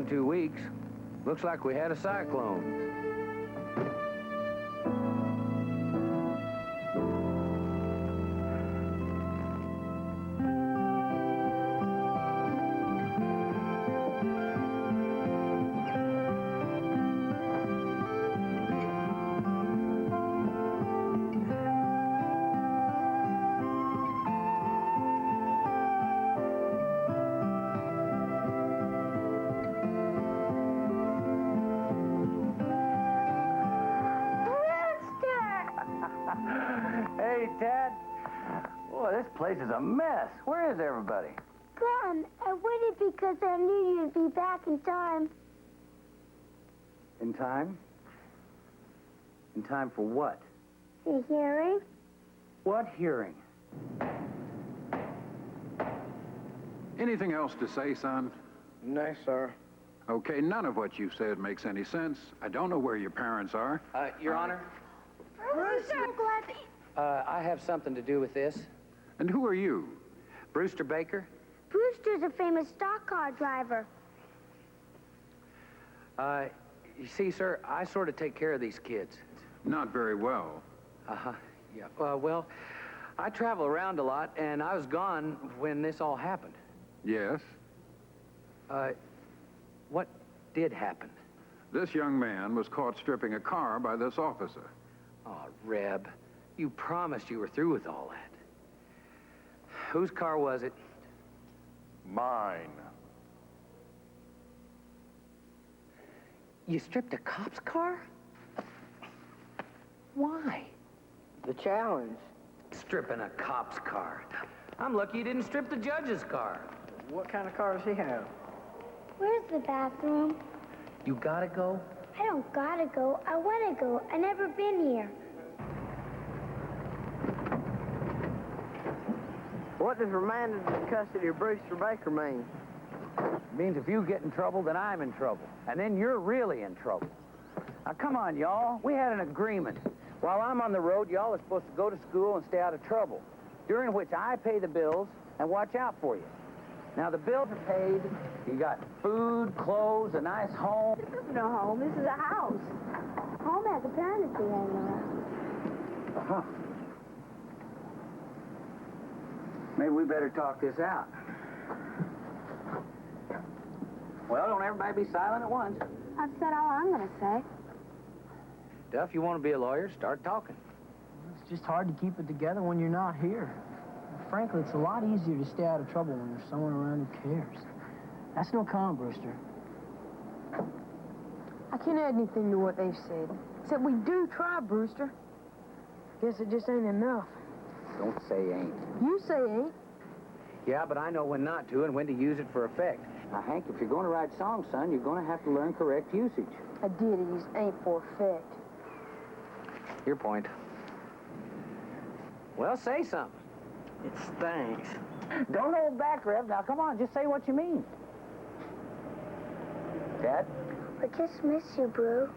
gone 2 weeks. Looks like we had a cyclone. Hey, Ted. Boy, this place is a mess. Where is everybody? Gone. I waited because I knew you'd be back in time. In time? In time for what? The hearing? What hearing? Anything else to say, son? No, sir. Okay, none of what you've said makes any sense. I don't know where your parents are. Your Honor, Brewster! I'm glad that I have something to do with this. And who are you? Brewster Baker? Brewster's a famous stock car driver. You see, sir, I sort of take care of these kids. Not very well. Uh-huh, yeah. Well, I travel around a lot, and I was gone when this all happened. Yes? What did happen? This young man was caught stripping a car by this officer. Oh, Reb, you promised you were through with all that. Whose car was it? Mine. You stripped a cop's car? Why? The challenge. Stripping a cop's car. I'm lucky you didn't strip the judge's car. What kind of car does he have? Where's the bathroom? You gotta go? I don't gotta go. I want to go. I never been here. What does remanded in custody of Brewster Baker mean? It means if you get in trouble, then I'm in trouble. And then you're really in trouble. Now, come on, y'all. We had an agreement. While I'm on the road, y'all are supposed to go to school and stay out of trouble, during which I pay the bills and watch out for you. Now, the bills are paid. You got food, clothes, a nice home. This is no home. This is a house. Home has a parent hanging around. Uh-huh. Maybe we better talk this out. Well, don't everybody be silent at once. I've said all I'm going to say. Duff, you want to be a lawyer, start talking. It's just hard to keep it together when you're not here. Frankly, it's a lot easier to stay out of trouble when there's someone around who cares. That's no calm, Brewster. I can't add anything to what they've said. Except we do try, Brewster. Guess it just ain't enough. Don't say ain't. You say ain't. Yeah, but I know when not to and when to use it for effect. Now, Hank, if you're going to write songs, son, you're going to have to learn correct usage. I did use ain't for effect. Your point. Well, say something. It stinks. Don't hold back, Rev. Now, come on, just say what you mean. Dad? I just miss you, Brew.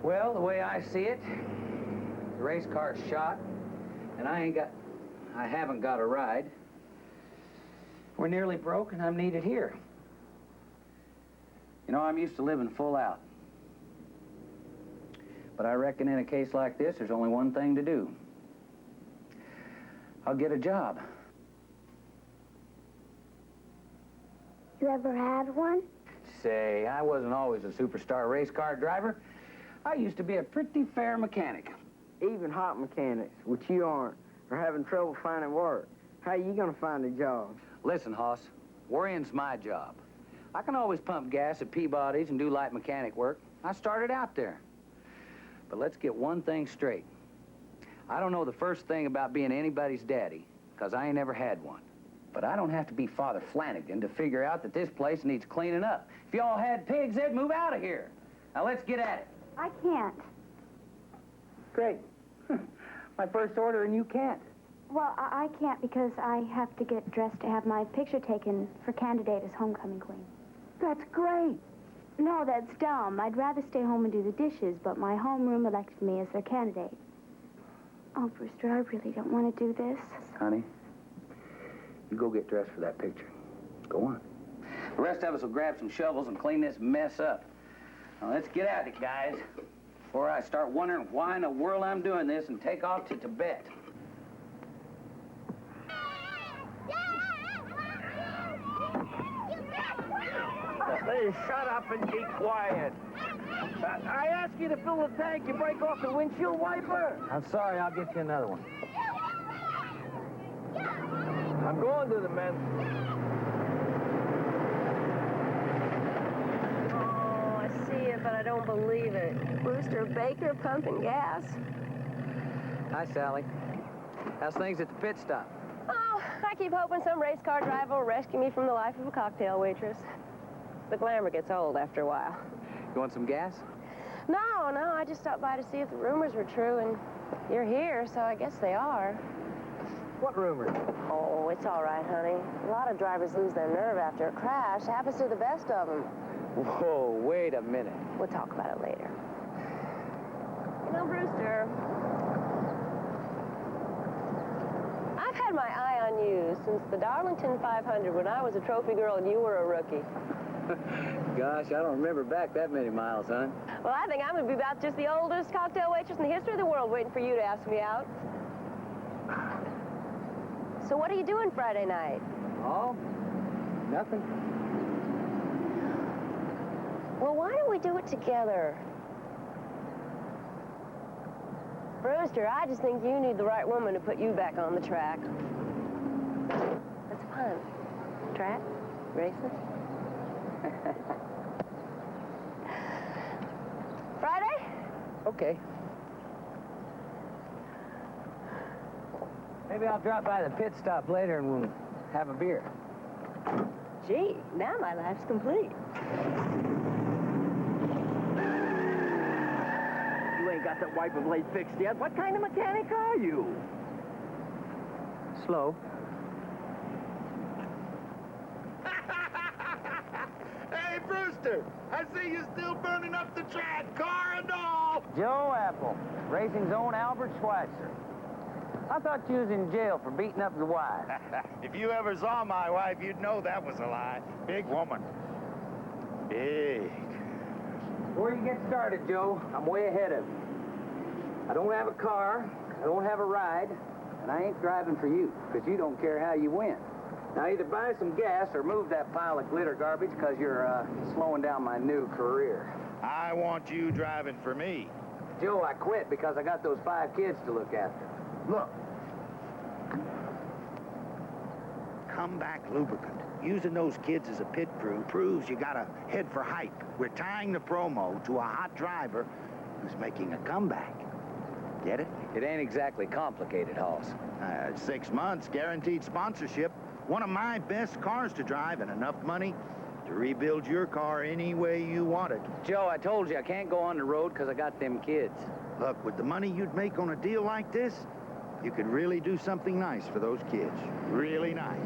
Well, the way I see it, the race car's shot, and I haven't got a ride. We're nearly broke, and I'm needed here. You know, I'm used to living full out. But I reckon in a case like this, there's only one thing to do. I'll get a job. You ever had one? Say, I wasn't always a superstar race car driver. I used to be a pretty fair mechanic. Even hot mechanics, which you aren't, are having trouble finding work. How are you going to find a job? Listen, Hoss, worrying's my job. I can always pump gas at Peabody's and do light mechanic work. I started out there. But let's get one thing straight. I don't know the first thing about being anybody's daddy, because I ain't never had one. But I don't have to be Father Flanagan to figure out that this place needs cleaning up. If y'all had pigs, they'd move out of here. Now let's get at it. I can't. Great. My first order and you can't. Well, I can't because I have to get dressed to have my picture taken for candidate as homecoming queen. That's great. No, that's dumb. I'd rather stay home and do the dishes, but my homeroom elected me as their candidate. Oh, Brewster, I really don't want to do this. Honey, You go get dressed for that picture. Go on. The rest of us will grab some shovels and clean this mess up. Now, let's get at it, guys, before I start wondering why in the world I'm doing this and take off to Tibet. Hey, shut up and be quiet. I asked you to fill the tank. You break off the windshield wiper. I'm sorry, I'll get you another one. I'm going to the men. Oh, I see it, but I don't believe it. Brewster Baker pumping gas. Hi, Sally. How's things at the pit stop? Oh, I keep hoping some race car driver will rescue me from the life of a cocktail waitress. The glamour gets old after a while. You want some gas? No, I just stopped by to see if the rumors were true, and you're here, so I guess they are. What rumors? Oh, it's all right, honey. A lot of drivers lose their nerve after a crash. Happens to the best of them. Whoa, wait a minute. We'll talk about it later. You know, Brewster, I've had my eye on you since the Darlington 500 when I was a trophy girl and you were a rookie. Gosh, I don't remember back that many miles, hon. Well, I think I'm going to be about just the oldest cocktail waitress in the history of the world waiting for you to ask me out. So what are you doing Friday night? Oh, nothing. Well, why don't we do it together? Brewster, I just think you need the right woman to put you back on the track. That's fun. Track? Racing? Friday? Okay. Maybe I'll drop by the pit stop later and we'll have a beer. Gee, now my life's complete. You ain't got that wiper blade fixed yet. What kind of mechanic are you? Slow. Hey, Brewster, I see you still burning up the track, car and all. Joe Apple, racing's own Albert Schweitzer. I thought you was in jail for beating up your wife. If you ever saw my wife, you'd know that was a lie. Big woman. Big. Before you get started, Joe, I'm way ahead of you. I don't have a car, I don't have a ride, and I ain't driving for you, because you don't care how you win. Now, either buy some gas or move that pile of glitter garbage, because you're slowing down my new career. I want you driving for me. Joe, I quit because I got those 5 kids to look after. Look. Comeback lubricant. Using those kids as a pit crew proves you got a head for hype. We're tying the promo to a hot driver who's making a comeback. Get it? It ain't exactly complicated, Hoss. 6 months, guaranteed sponsorship. One of my best cars to drive and enough money to rebuild your car any way you want it. Joe, I told you I can't go on the road because I got them kids. Look, with the money you'd make on a deal like this, you could really do something nice for those kids. Really nice.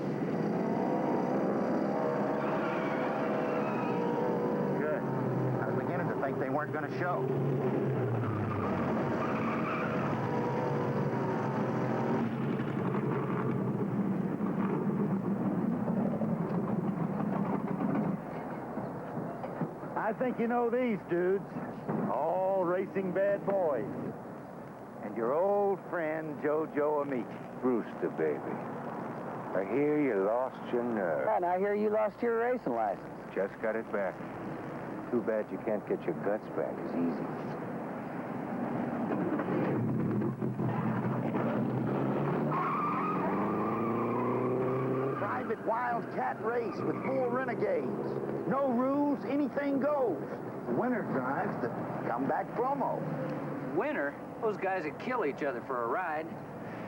Good. I was beginning to think they weren't going to show. I think you know these dudes. All racing bad boys. And your old friend, Jojo Amici. Brewster, baby. I hear you lost your nerve. And I hear you lost your racing license. Just got it back. Too bad you can't get your guts back as easy. Private wildcat race with 4 renegades. No rules, anything goes. The winner drives the comeback promo. Winner? Those guys that kill each other for a ride.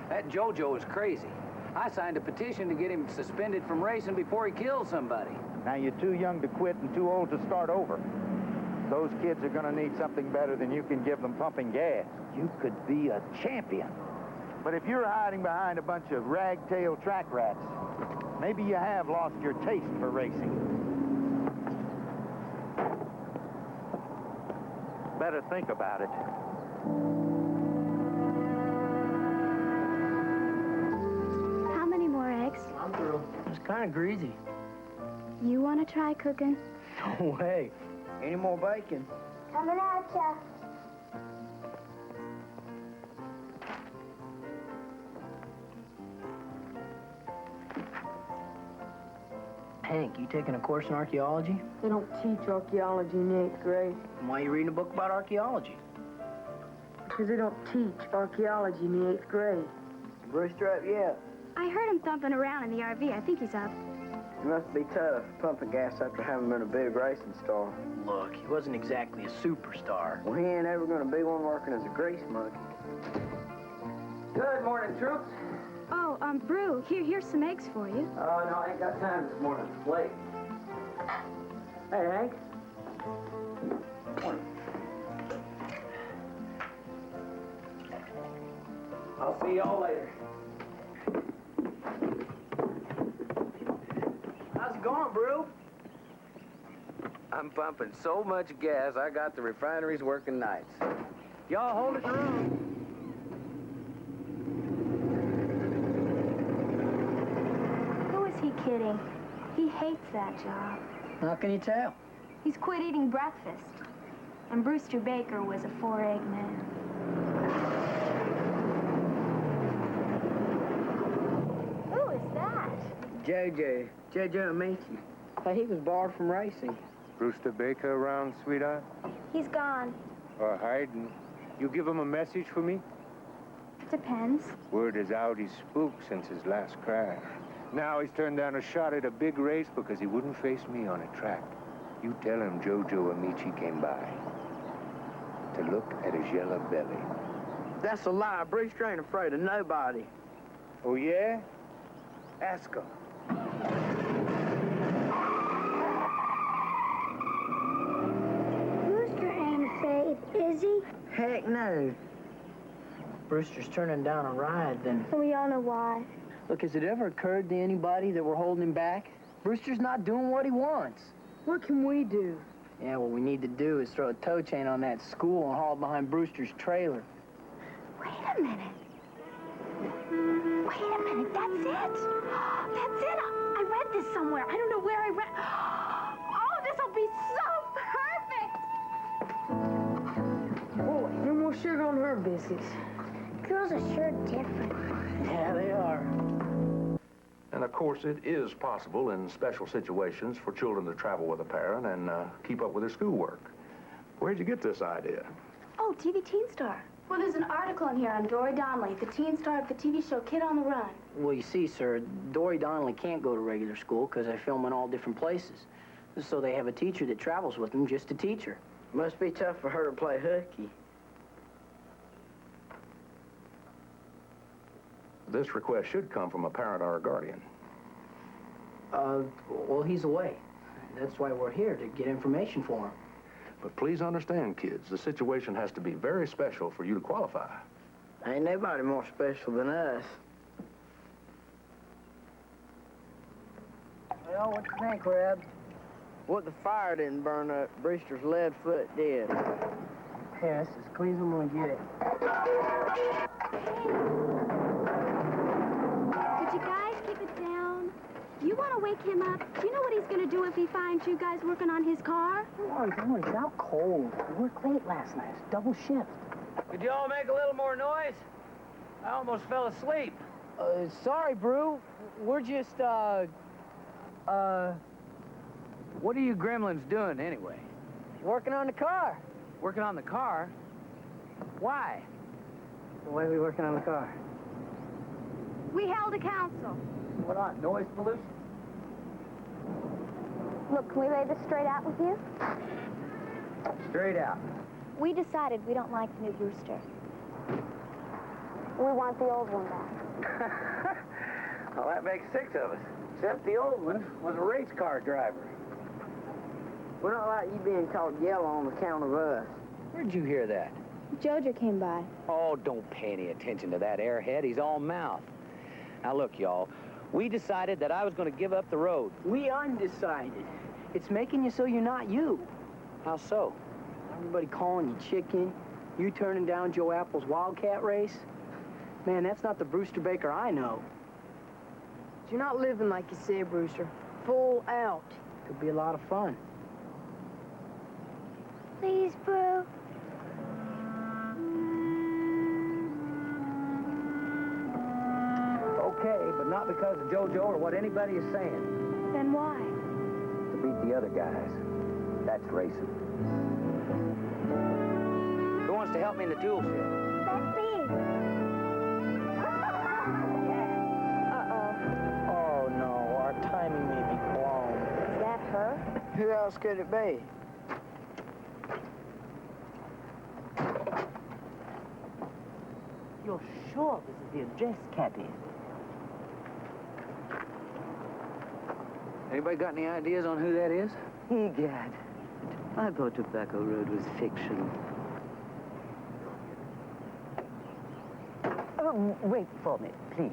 That Jojo is crazy. I signed a petition to get him suspended from racing before he kills somebody. Now, you're too young to quit and too old to start over. Those kids are going to need something better than you can give them pumping gas. You could be a champion. But if you're hiding behind a bunch of ragtail track rats, maybe you have lost your taste for racing. Better think about it. How many more eggs? I'm through. It's kind of greasy. You want to try cooking? No way. Any more bacon? Coming at ya. Hank, you taking a course in archaeology? They don't teach archaeology in the 8th grade. And why are you reading a book about archaeology? Because they don't teach archaeology in the 8th grade. Brewster up yet? I heard him thumping around in the RV. I think he's up. It must be tough, pumping gas after having been a big racing star. Look, he wasn't exactly a superstar. Well, he ain't ever gonna be one working as a grease monkey. Good morning, troops. Oh, Brew, here's some eggs for you. Oh, no, I ain't got time this morning. It's late. Hey, Hank. Morning. I'll see y'all later. How's it going, Brew? I'm pumping so much gas, I got the refineries working nights. Y'all hold it in the room. Who is he kidding? He hates that job. How can you tell? He's quit eating breakfast. And Brewster Baker was a 4-egg man. Who is that? JJ Amici. Hey, he was barred from racing. Brewster Baker around, sweetheart? He's gone. Or hiding? You give him a message for me? Depends. Word is out he's spooked since his last crash. Now he's turned down a shot at a big race because he wouldn't face me on a track. You tell him Jojo Amici came by to look at his yellow belly. That's a lie. Brewster ain't afraid of nobody. Oh, yeah? Ask him. Brewster ain't afraid, is he? Heck no. Brewster's turning down a ride, then... We all know why. Look, has it ever occurred to anybody that we're holding him back? Brewster's not doing what he wants. What can we do? Yeah, what we need to do is throw a tow chain on that school and haul it behind Brewster's trailer. Wait a minute. Wait a minute, that's it. That's it. I read this somewhere. I don't know where I read. Oh, this'll be so perfect. Oh, no more sugar on her biscuits. Girls are sure different. Yeah, they are. And of course, it is possible in special situations for children to travel with a parent and keep up with their schoolwork. Where'd you get this idea? Oh, TV Teen Star. Well, there's an article in here on Dory Donnelly, the teen star of the TV show Kid on the Run. Well, you see, sir, Dory Donnelly can't go to regular school because they film in all different places. So they have a teacher that travels with them just to teach her. Must be tough for her to play hooky. This request should come from a parent or a guardian. Well, he's away. That's why we're here, to get information for him. But please understand, kids, the situation has to be very special for you to qualify. Ain't nobody more special than us. Well, what do you think, Reb? What the fire didn't burn up, Brewster's lead foot did. Yeah, it's as clean as I'm gonna get it. Could you guys keep it down? You want to wake him up? Do you know what he's going to do if he finds you guys working on his car? Come on, it's out cold. We worked late last night. It's double shift. Could you all make a little more noise? I almost fell asleep. Sorry, Brew. We're just, What are you gremlins doing anyway? working on the car. Working on the car? Why? Why are we working on the car? We held a council. What on, noise pollution? Look, can we lay this straight out with you? Straight out. We decided we don't like the new Brewster. We want the old one back. Well, that makes 6 of us. Except the old one was a race car driver. We're not like you being called yellow on account of us. Where'd you hear that? Jojo came by. Oh, don't pay any attention to that airhead. He's all mouth. Now, look, y'all. We decided that I was going to give up the road. We undecided. It's making you so you're not you. How so? Everybody calling you chicken. You turning down Joe Apple's Wildcat race. Man, that's not the Brewster Baker I know. you're not living like you said, Brewster. Full out. Could be a lot of fun. Please, Brew. Okay, but not because of JoJo or what anybody is saying. Then why? To beat the other guys. That's racing. Who wants to help me in the tool shed? That's me. Oh, no, our timing may be blown. Is that her? Who else could it be? You're sure this is the address, Cabby? Anybody got any ideas on who that is? Egad, I thought Tobacco Road was fiction. Oh, wait for me, please.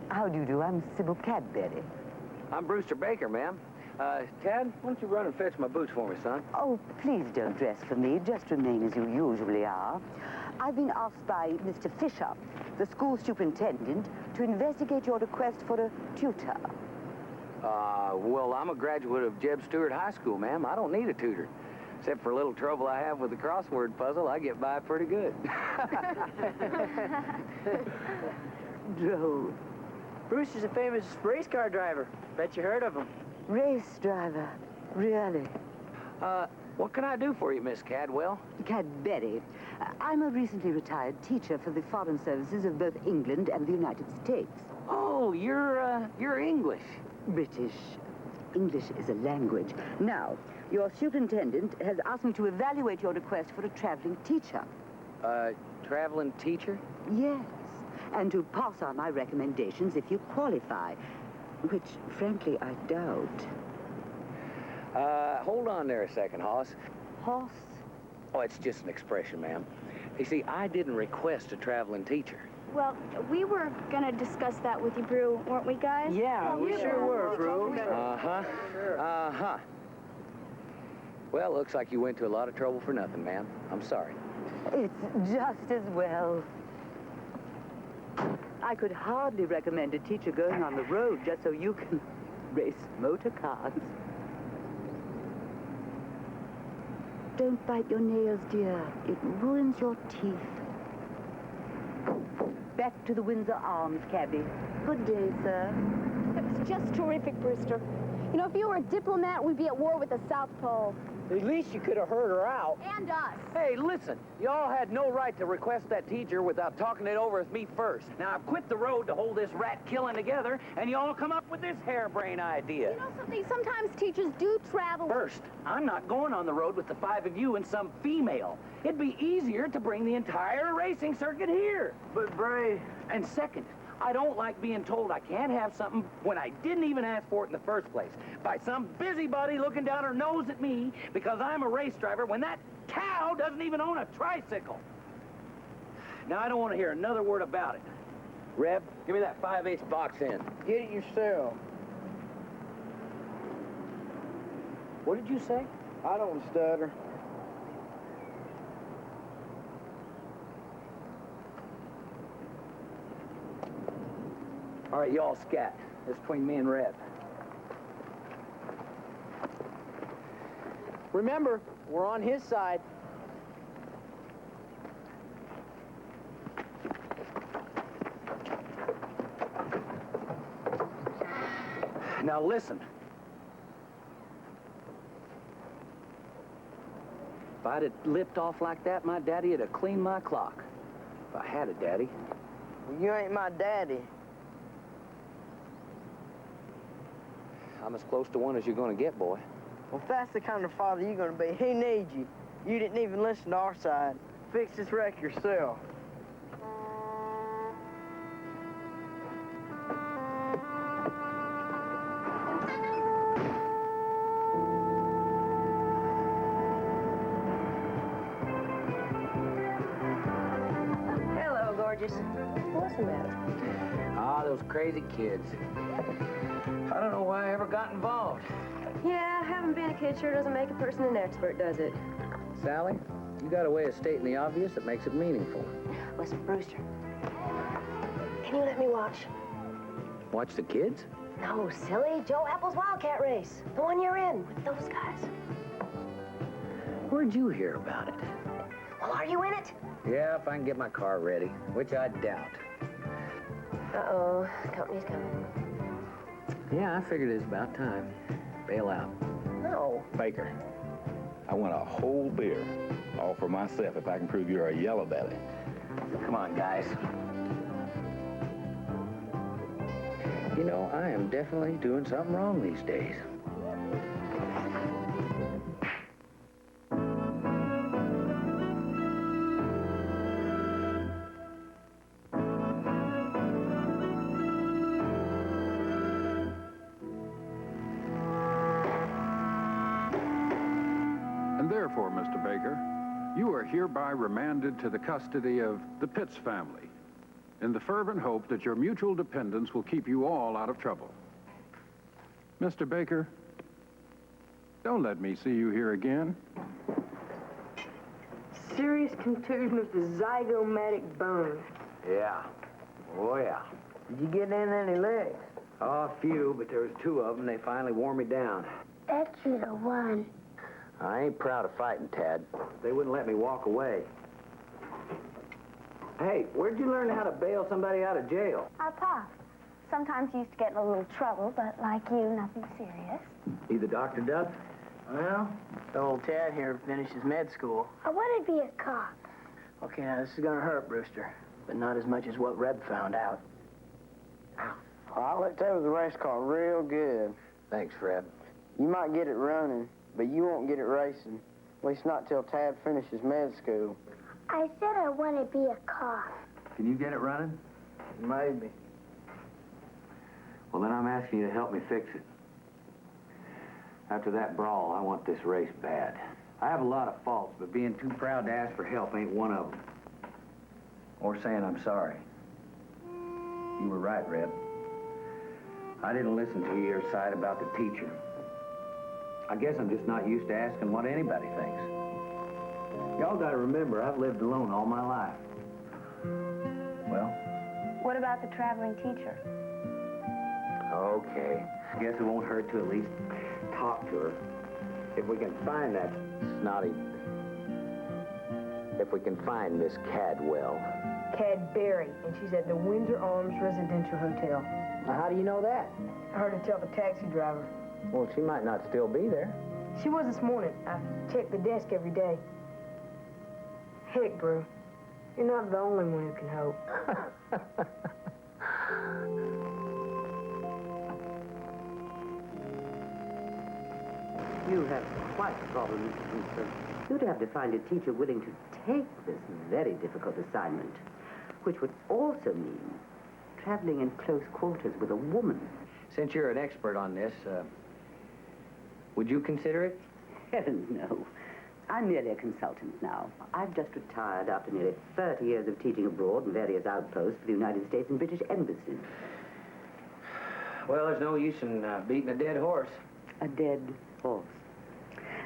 How do you do? I'm Sybil Cadbury. I'm Brewster Baker, ma'am. Tad, why don't you run and fetch my boots for me, son? Oh, please don't dress for me. Just remain as you usually are. I've been asked by Mr. Fisher, the school superintendent, to investigate your request for a tutor. Well, I'm a graduate of Jeb Stuart High School, ma'am. I don't need a tutor. Except for a little trouble I have with the crossword puzzle, I get by pretty good. Droll. Brewster's a famous race car driver. Bet you heard of him. Race driver, really? What can I do for you, Miss Cadwell? Cadbury. I'm a recently retired teacher for the foreign services of both England and the United States. Oh, you're English. British. English is a language. Now, your superintendent has asked me to evaluate your request for a traveling teacher. Traveling teacher? Yes, and to pass on my recommendations if you qualify, which, frankly, I doubt. Hold on there a second, Hoss. Hoss? Oh, it's just an expression, ma'am. You see, I didn't request a traveling teacher. Well, we were gonna discuss that with you, Brew, weren't we, guys? Yeah, we sure were, Brew. Uh-huh. Well, looks like you went to a lot of trouble for nothing, ma'am. I'm sorry. It's just as well. I could hardly recommend a teacher going on the road just so you can race motor cars. Don't bite your nails, dear. It ruins your teeth. Back to the Windsor Arms, cabby. Good day, sir. That was just terrific, Brewster. You know, if you were a diplomat, we'd be at war with the South Pole. At least you could have heard her out. And us. Hey, listen, y'all had no right to request that teacher without talking it over with me first. Now, I've quit the road to hold this rat killing together, and y'all come up with this harebrained idea. You know something? Sometimes teachers do travel. First, I'm not going on the road with the 5 of you and some female. It'd be easier to bring the entire racing circuit here. But, Bray... And second, I don't like being told I can't have something when I didn't even ask for it in the first place by some busybody looking down her nose at me because I'm a race driver when that cow doesn't even own a tricycle. Now, I don't want to hear another word about it. Reb, give me that 5/8 box end. Get it yourself. What did you say? I don't stutter. All right, y'all scat. It's between me and Reb. Remember, we're on his side. Now listen. If I'd have lipped off like that, my daddy would have cleaned my clock. If I had a daddy. Well, you ain't my daddy. I'm as close to one as you're going to get, boy. Well, if that's the kind of father you're going to be, he needs you. You didn't even listen to our side. Fix this wreck yourself. Hello, gorgeous. What's the matter? Ah, those crazy kids. I don't know why I ever got involved. Yeah, having been a kid sure doesn't make a person an expert, does it? Sally, You got a way of stating the obvious that makes it meaningful. Listen, Brewster, can you let me watch? Watch the kids? No, silly. Joe Apple's Wildcat race. The one you're in with those guys. Where'd you hear about it? Well, are you in it? Yeah, if I can get my car ready, which I doubt. Uh-oh. Company's coming. Yeah, I figured it's about time. Bail out. No. Baker, I want a whole beer, all for myself, if I can prove you're a yellow belly. Come on, guys. You know, I am definitely doing something wrong these days. And therefore, Mr. Baker, you are hereby remanded to the custody of the Pitts family, in the fervent hope that your mutual dependence will keep you all out of trouble. Mr. Baker, don't let me see you here again. Serious contusion of the zygomatic bone. Yeah. Oh, yeah. Did you get in any legs? Oh, a few, but there was two of them. They finally wore me down. That should have won. I ain't proud of fighting, Tad. They wouldn't let me walk away. Hey, where'd you learn how to bail somebody out of jail? Our Pop. Sometimes he used to get in a little trouble, but like you, nothing serious. You the Dr. Duck? Well, the old Tad here finished his med school. I want to be a cop. Okay, now this is gonna hurt, Brewster, but not as much as what Reb found out. I'll let Ted with the race car real good. Thanks, Fred. You might get it running, but you won't get it racing. At least not till Tad finishes med school. I said I want to be a cop. Can you get it running? Maybe. Well, then I'm asking you to help me fix it. After that brawl, I want this race bad. I have a lot of faults, but being too proud to ask for help ain't one of them. Or saying I'm sorry. You were right, Red. I didn't listen to your side about the teacher. I guess I'm just not used to asking what anybody thinks. Y'all gotta remember, I've lived alone all my life. Well? What about the traveling teacher? Okay. Guess it won't hurt to at least talk to her. If we can find that snotty... If we can find Miss Cadwell. Cadbury, and she's at the Windsor Arms Residential Hotel. Now, how do you know that? I heard her tell the taxi driver. Well, she might not still be there. She was this morning. I check the desk every day. Heck, Brew, you're not the only one who can hope. You have quite a problem, Mr. Brewster. You'd have to find a teacher willing to take this very difficult assignment, which would also mean traveling in close quarters with a woman. Since you're an expert on this, would you consider it? Heavens, no. I'm merely a consultant now. I've just retired after nearly 30 years of teaching abroad in various outposts for the United States and British embassies. Well, there's no use in beating a dead horse. A dead horse.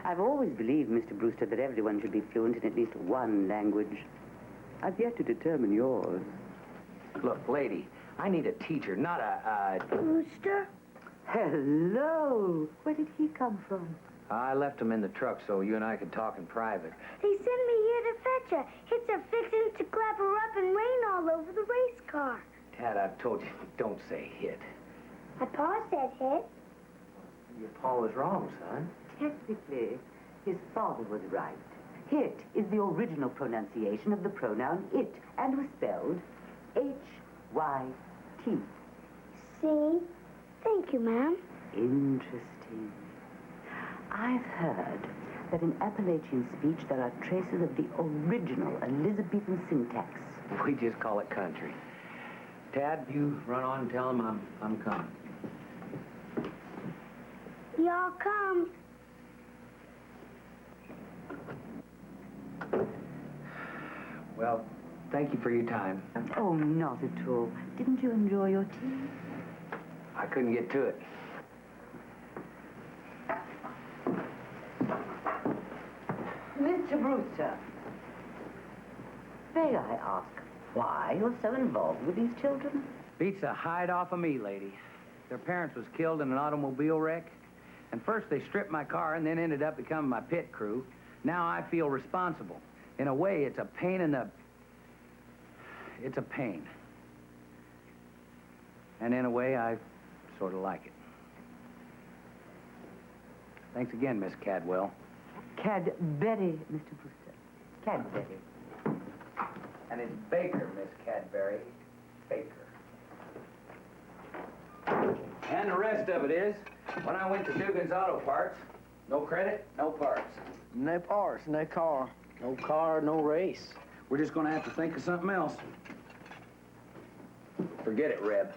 I've always believed, Mr. Brewster, that everyone should be fluent in at least one language. I've yet to determine yours. Look, lady, I need a teacher, not a... Brewster? Hello. Where did he come from? I left him in the truck so you and I could talk in private. They sent me here to fetch her. It's a fixin' to clap her up and rain all over the race car. Tad, I've told you, don't say hit. My pa said hit. Your pa was wrong, son. Technically, his father was right. Hit is the original pronunciation of the pronoun it, and was spelled H-Y-T. See? Thank you, ma'am. Interesting. I've heard that in Appalachian speech there are traces of the original Elizabethan syntax. We just call it country. Tad, you run on and tell him I'm coming. Y'all come. Well, thank you for your time. Oh, not at all. Didn't you enjoy your tea? I couldn't get to it. Mr. Brewster, May I ask why you're so involved with these children? Beats the hide off of me, lady. Their parents was killed in an automobile wreck. And first they stripped my car and then ended up becoming my pit crew. Now I feel responsible. In a way, it's a pain in the... It's a pain. And in a way, I sort of like it. Thanks again, Miss Cadwell. Cadbury, Mr. Brewster. Cadbury. And it's Baker, Miss Cadbury. Baker. And the rest of it is, when I went to Dugan's Auto Parts, no credit, no parts. No parts, no car. No car, no race. We're just gonna have to think of something else. Forget it, Reb.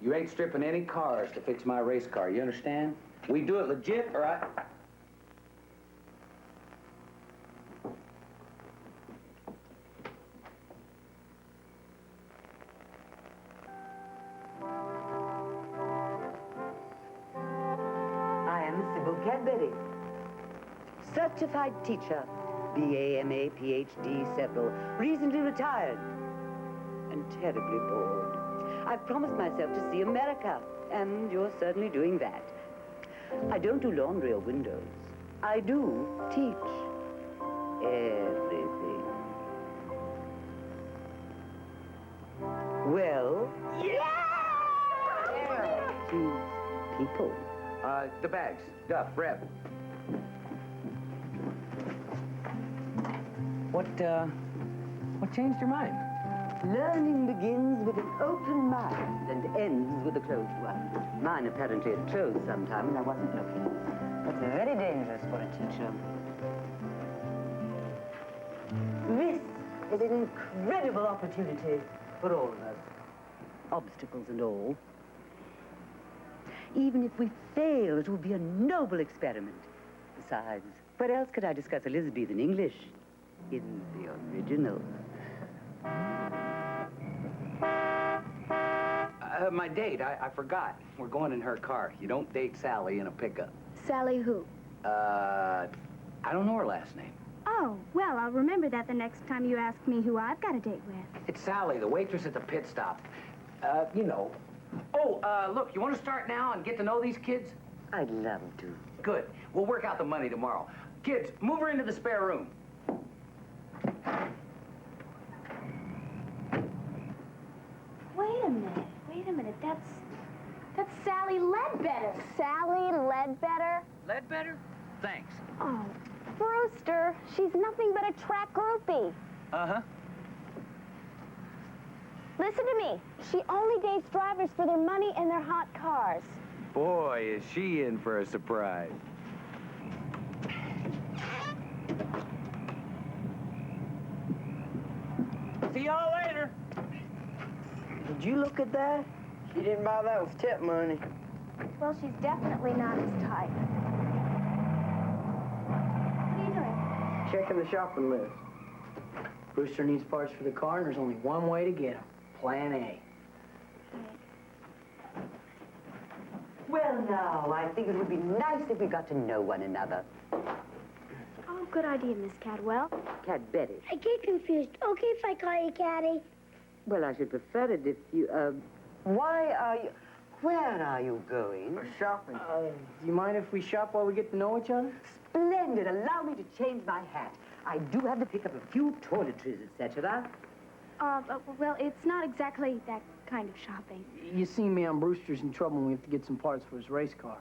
You ain't stripping any cars to fix my race car, you understand? We do it legit, or I... I am Sybil Cadbury, certified teacher, BA, MA, PhD, several, recently retired, and terribly bored. I've promised myself to see America, and you're certainly doing that. I don't do laundry or windows. I do teach everything. Well, these people. The bags. Duff, Reb. What changed your mind? Learning begins with an open mind and ends with a closed one. Mine apparently had closed sometime when I wasn't looking. That's very dangerous for a teacher. This is an incredible opportunity for all of us. Obstacles and all. Even if we fail, it will be a noble experiment. Besides, where else could I discuss Elizabethan English? In the original. My date, I forgot. We're going in her car. You don't date Sally in a pickup. Sally who? I don't know her last name. Oh, well, I'll remember that the next time you ask me who I've got a date with. It's Sally, the waitress at the pit stop. You know. Oh, look, you want to start now and get to know these kids? I'd love to. Good. We'll work out the money tomorrow. Kids, move her into the spare room. Wait a minute. That's Sally Ledbetter. Sally Ledbetter? Ledbetter? Thanks. Oh, Brewster, she's nothing but a track groupie. Uh-huh. Listen to me. She only dates drivers for their money and their hot cars. Boy, is she in for a surprise. See y'all later. Did you look at that? She didn't buy that with tip money. Well, she's definitely not his type. What are you doing? Checking the shopping list. Brewster needs parts for the car, and there's only one way to get them. Plan A. Well, now, I think it would be nice if we got to know one another. Oh, good idea, Miss Cadwell. Cadbury. I get confused. Okay if I call you Caddy. Well, I should prefer it if you, why are you... Where are you going? Shopping. Do you mind if we shop while we get to know each other? Splendid. Allow me to change my hat. I do have to pick up a few toiletries, etc. Well, it's not exactly that kind of shopping. You see, man, Brewster's in trouble and we have to get some parts for his race car.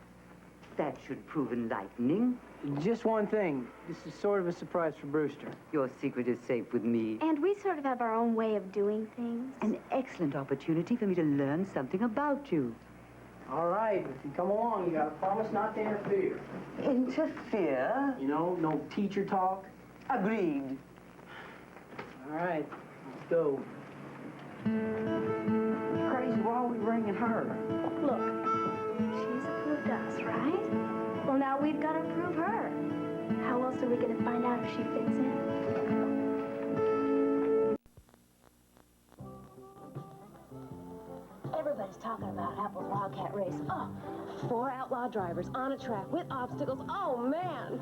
That should prove enlightening. Just one thing. This is sort of a surprise for Brewster. Your secret is safe with me. And we sort of have our own way of doing things. An excellent opportunity for me to learn something about you. All right, if you come along, you gotta promise not to interfere. Interfere? You know, no teacher talk. Agreed. All right, let's go. Crazy, why are we bringing her? Look, she's approved us, right? Well, now we've got to approve her. How else are we going to find out if she fits in? Everybody's talking about Apple's Wildcat race. Oh, 4 outlaw drivers on a track with obstacles. Oh, man.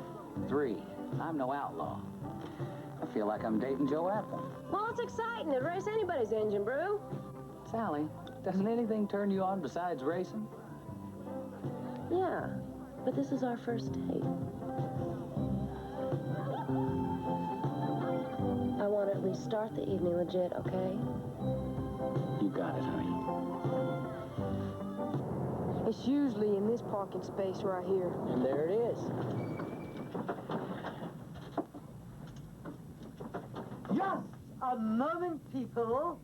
3. I'm no outlaw. feel like I'm dating Joe Apple. Well, it's exciting. It'd race anybody's engine, Brew. Sally, doesn't anything turn you on besides racing? Yeah, but this is our first date. I want to at least start the evening legit, okay? You got it, honey. It's usually in this parking space right here. And there it is. Just a moment, people.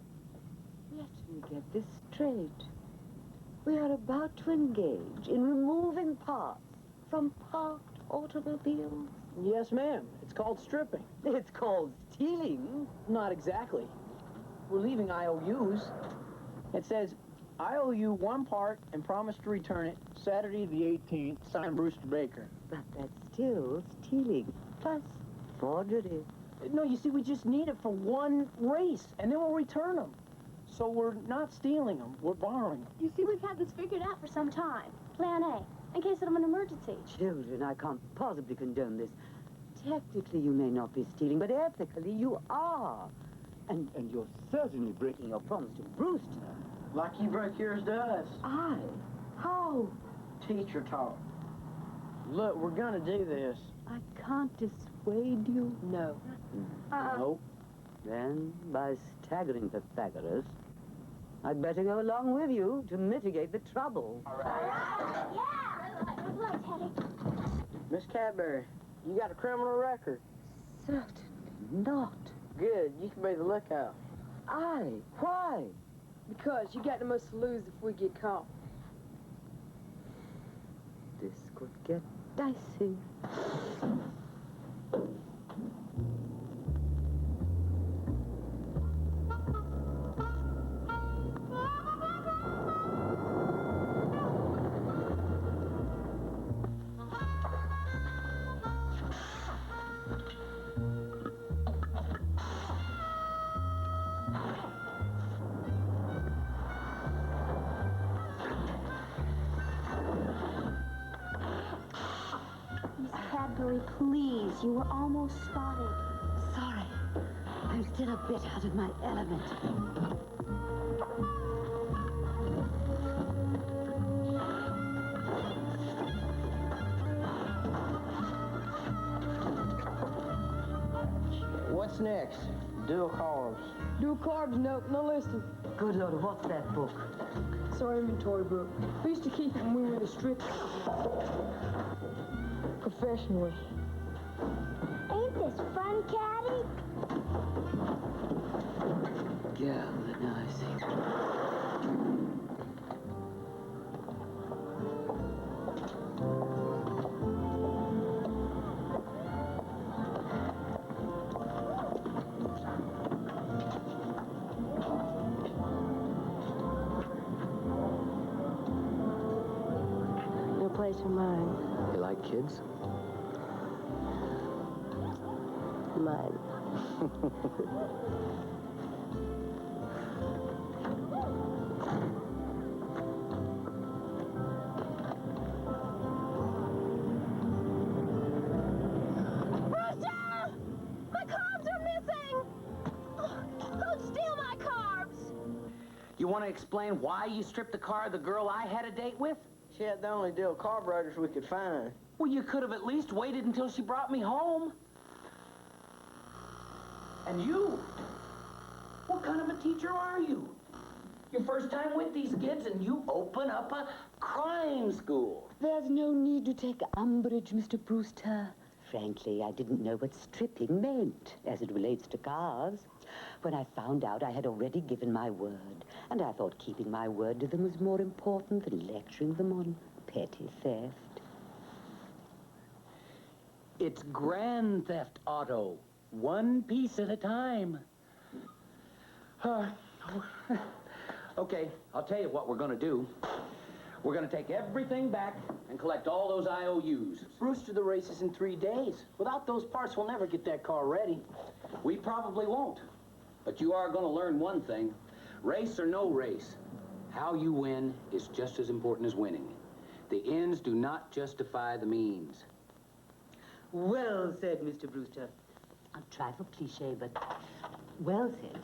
Let me get this straight. We are about to engage in removing parts from parked automobiles. Yes, ma'am. It's called stripping. It's called stealing. Not exactly. We're leaving IOUs. It says, I owe you one part and promise to return it Saturday the 18th, signed Brewster Baker. But that's still stealing. Plus, forgery. No, you see, we just need it for one race, and then we'll return them. So we're not stealing them, we're borrowing them. You see, we've had this figured out for some time. Plan A, in case of an emergency. Children, I can't possibly condone this. Technically, you may not be stealing, but ethically, you are. And you're certainly breaking your promise to Brewster. Like you broke yours to us. I? How? Teacher talk. Look, we're gonna do this. I can't dissuade you. No. Nope. Then, by staggering Pythagoras, I'd better go along with you to mitigate the trouble. All right. Yeah! Good luck, Teddy. Miss Cadbury, you got a criminal record. Certainly not. Good, you can be the lookout. I? Why? Because you got the most to lose if we get caught. This could get dicey. Miss Cadbury, please. You were almost spotted. Sorry. I'm still a bit out of my element. What's next? Dual carbs. Dual carbs, no listing. Good Lord, what's that book? It's our inventory book. We used to keep it when we were the strip. Professionally. Ain't this fun, Caddy? Galvanizing. No place for mine. You like kids? Mine. Brewster! My carbs are missing! Who'd steal my carbs? You want to explain why you stripped the car of the girl I had a date with? She had the only dual carburetors we could find. Well, you could have at least waited until she brought me home. And you? What kind of a teacher are you? Your first time with these kids and you open up a crime school. There's no need to take umbrage, Mr. Brewster. Frankly, I didn't know what stripping meant as it relates to cars. When I found out, I had already given my word, and I thought keeping my word to them was more important than lecturing them on petty theft. It's grand theft, Otto. One piece at a time. Okay, I'll tell you what we're gonna do. We're gonna take everything back and collect all those IOUs. Brewster, the race is in 3 days. Without those parts, we'll never get that car ready. We probably won't. But you are gonna learn one thing. Race or no race, how you win is just as important as winning. The ends do not justify the means. Well said, Mr. Brewster. A trifle cliche, but well said.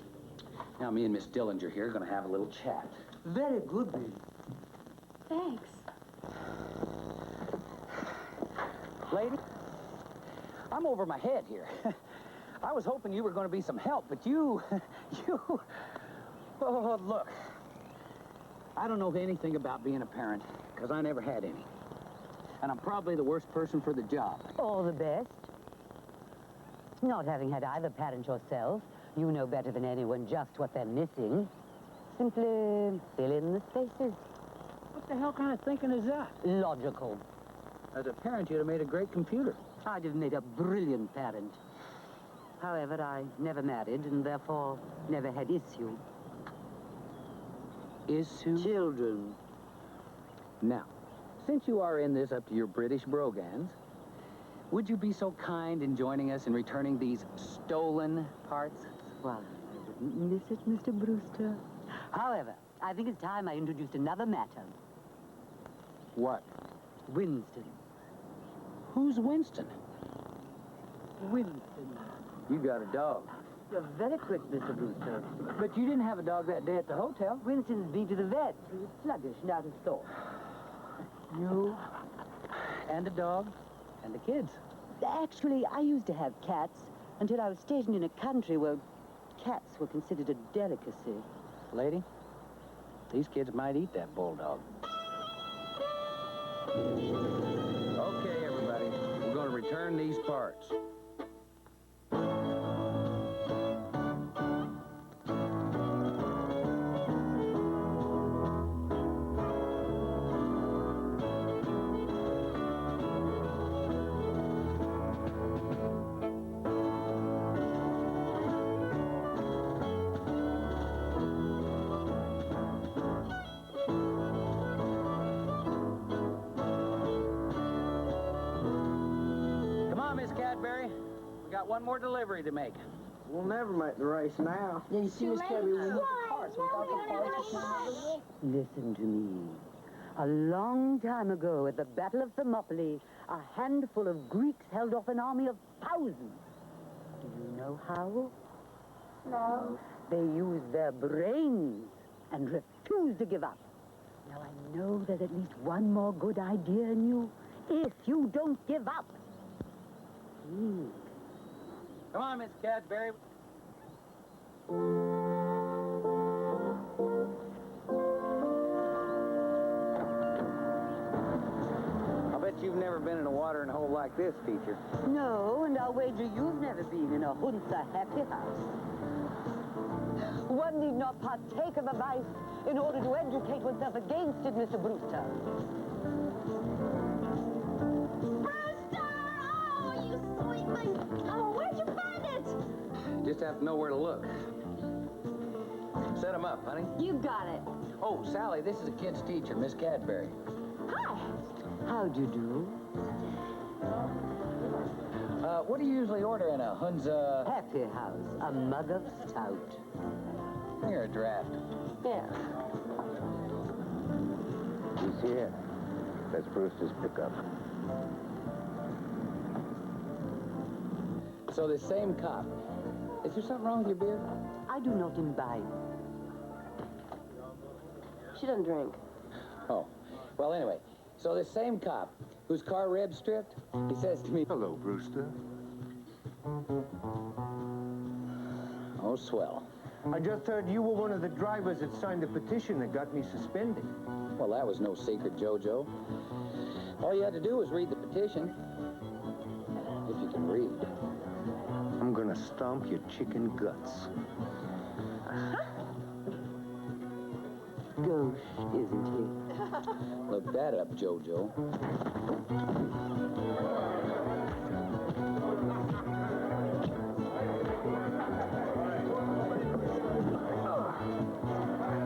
Now, me and Miss Dillinger here are going to have a little chat. Very good, Bill. Thanks. Lady, I'm over my head here. I was hoping you were going to be some help, but you... Oh, look. I don't know anything about being a parent, because I never had any. And I'm probably the worst person for the job. All the best. Not having had either parent yourself, you know better than anyone just what they're missing. Simply fill in the spaces. What the hell kind of thinking is that? Logical. As a parent, you'd have made a great computer. I'd have made a brilliant parent. However, I never married and therefore never had issue. Issue? Children. Now, since you are in this up to your British brogans, would you be so kind in joining us in returning these stolen parts? Why, I wouldn't miss it, Mr. Brewster. However, I think it's time I introduced another matter. What? Winston. Who's Winston? Winston. You got a dog. You're very quick, Mr. Brewster. But you didn't have a dog that day at the hotel. Winston's been to the vet. He was sluggish and out of sorts. You and a dog and the kids. Actually, I used to have cats until I was stationed in a country where cats were considered a delicacy. Lady, these kids might eat that bulldog. Okay, everybody. We're going to return these parts. We got one more delivery to make. We'll never make the race now. Then you see, Miss Cabby, we need the parts. Without the parts, we can't have the race. Listen to me. A long time ago, at the Battle of Thermopylae, a handful of Greeks held off an army of thousands. Do you know how? No. They used their brains and refused to give up. Now, I know there's at least one more good idea in you. If you don't give up. Come on, Miss Cadbury. I'll bet you've never been in a watering hole like this, teacher. No, and I'll wager you've never been in a Hunza happy house. One need not partake of a vice in order to educate oneself against it, Mr. Brewster. Oh, where'd you find it? Just have to know where to look. Set 'em up, honey. You got it. Oh, Sally, this is a kid's teacher, Miss Cadbury. Hi. How'd you do? What do you usually order in a Hunza? Happy house, a mug of stout. Here, a draft. Yeah. He's here. That's Brewster's pickup. So the same cop. Is there something wrong with your beer? I do not imbibe. She doesn't drink. Oh. Well, anyway, so this same cop whose car rib stripped, he says to me, Hello, Brewster. oh, swell. I just heard you were one of the drivers that signed the petition that got me suspended. Well, that was no secret, Jojo. All you had to do was read the petition. If you can read. I'm gonna stomp your chicken guts. Gauche, isn't he? Look that up, Jojo.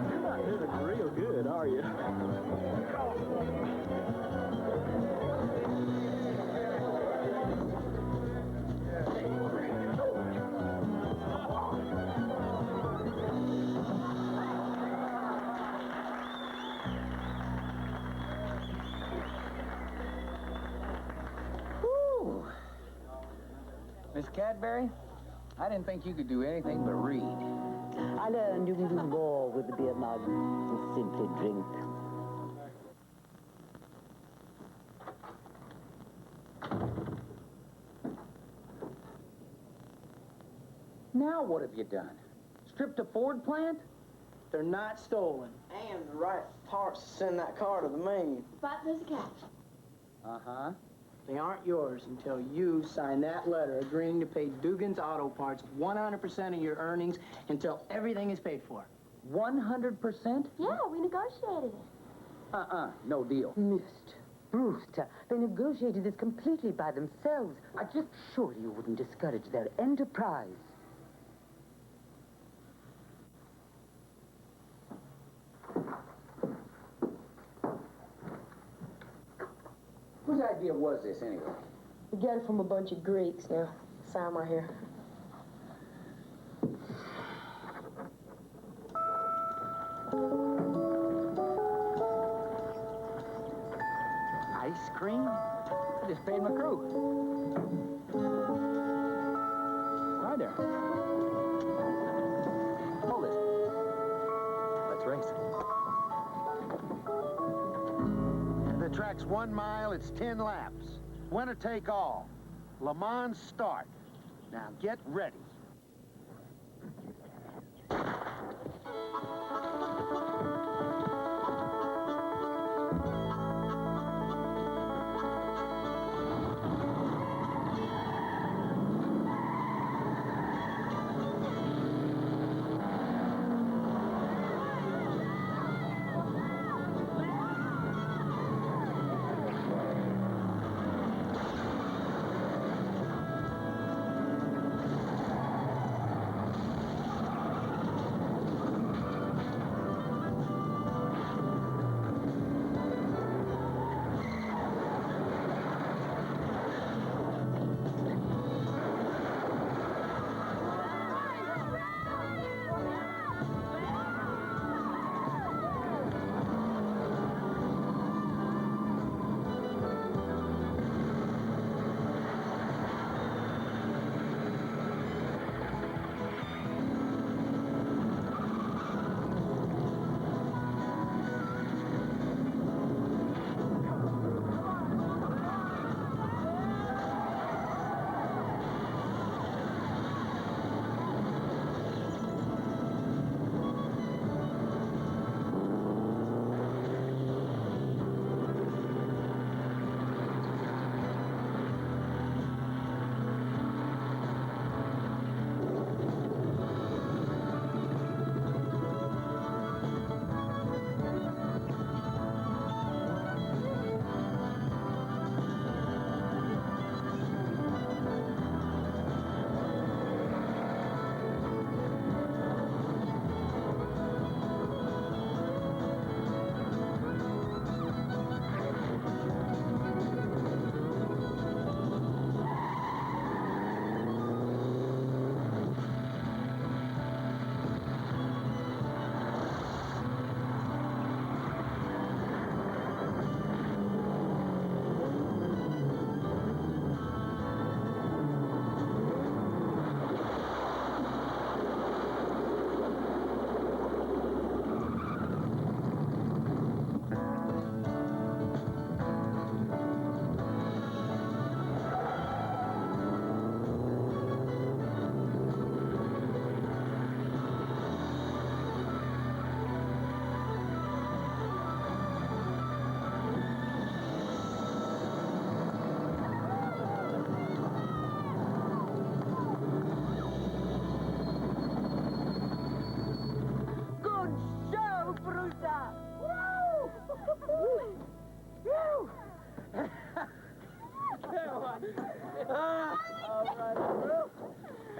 You're not doing real good, are you? Miss Cadbury, I didn't think you could do anything but read. I learned you can do more with the beer mug than simply drink. Now what have you done? Stripped a Ford plant? They're not stolen. And the right parts to send that car to the main. But there's a catch. Uh-huh. They aren't yours until you sign that letter agreeing to pay Dugan's Auto Parts 100% of your earnings until everything is paid for. 100%? Yeah, we negotiated it. No deal. Mr. Brewster, they negotiated this completely by themselves. I just surely you wouldn't discourage their enterprise. Whose idea was this, anyway? We got it from a bunch of Greeks. Now, sign right here. Ice cream? I just paid my crew. Hi there. Hold it. Let's race. The track's 1 mile, it's 10 laps. Winner take all. Le Mans start. Now get ready.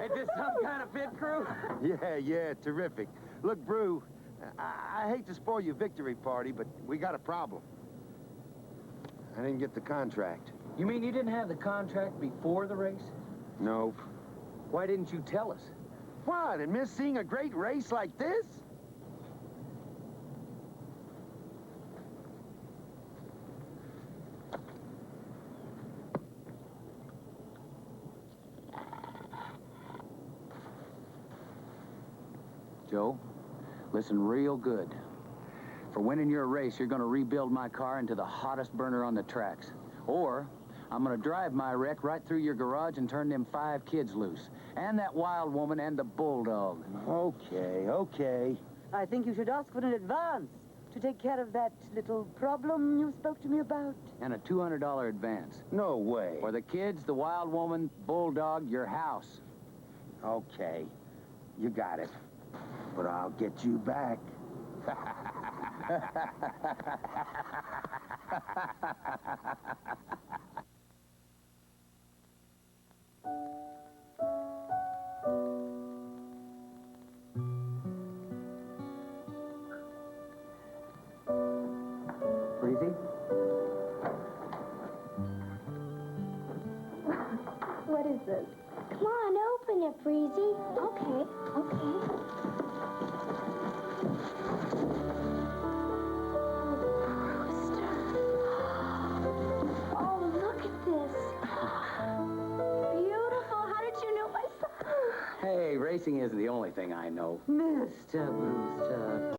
Ain't this some kind of pit crew? Yeah, terrific. Look, Brew, I hate to spoil your victory party, but we got a problem. I didn't get the contract. You mean you didn't have the contract before the race? Nope. Why didn't you tell us? What, and miss seeing a great race like this? Joe. Listen real good. For winning your race, you're going to rebuild my car into the hottest burner on the tracks. Or I'm going to drive my wreck right through your garage and turn them 5 kids loose. And that wild woman and the bulldog. Okay, okay. I think you should ask for an advance to take care of that little problem you spoke to me about. And a $200 advance. No way. For the kids, the wild woman, bulldog, your house. Okay, you got it. But I'll get you back. Breezy? What is this? Come on, open it, Breezy. Okay, okay. Oh, look at this. Beautiful. How did you know my son? Hey, racing isn't the only thing I know. Mr. Brewster.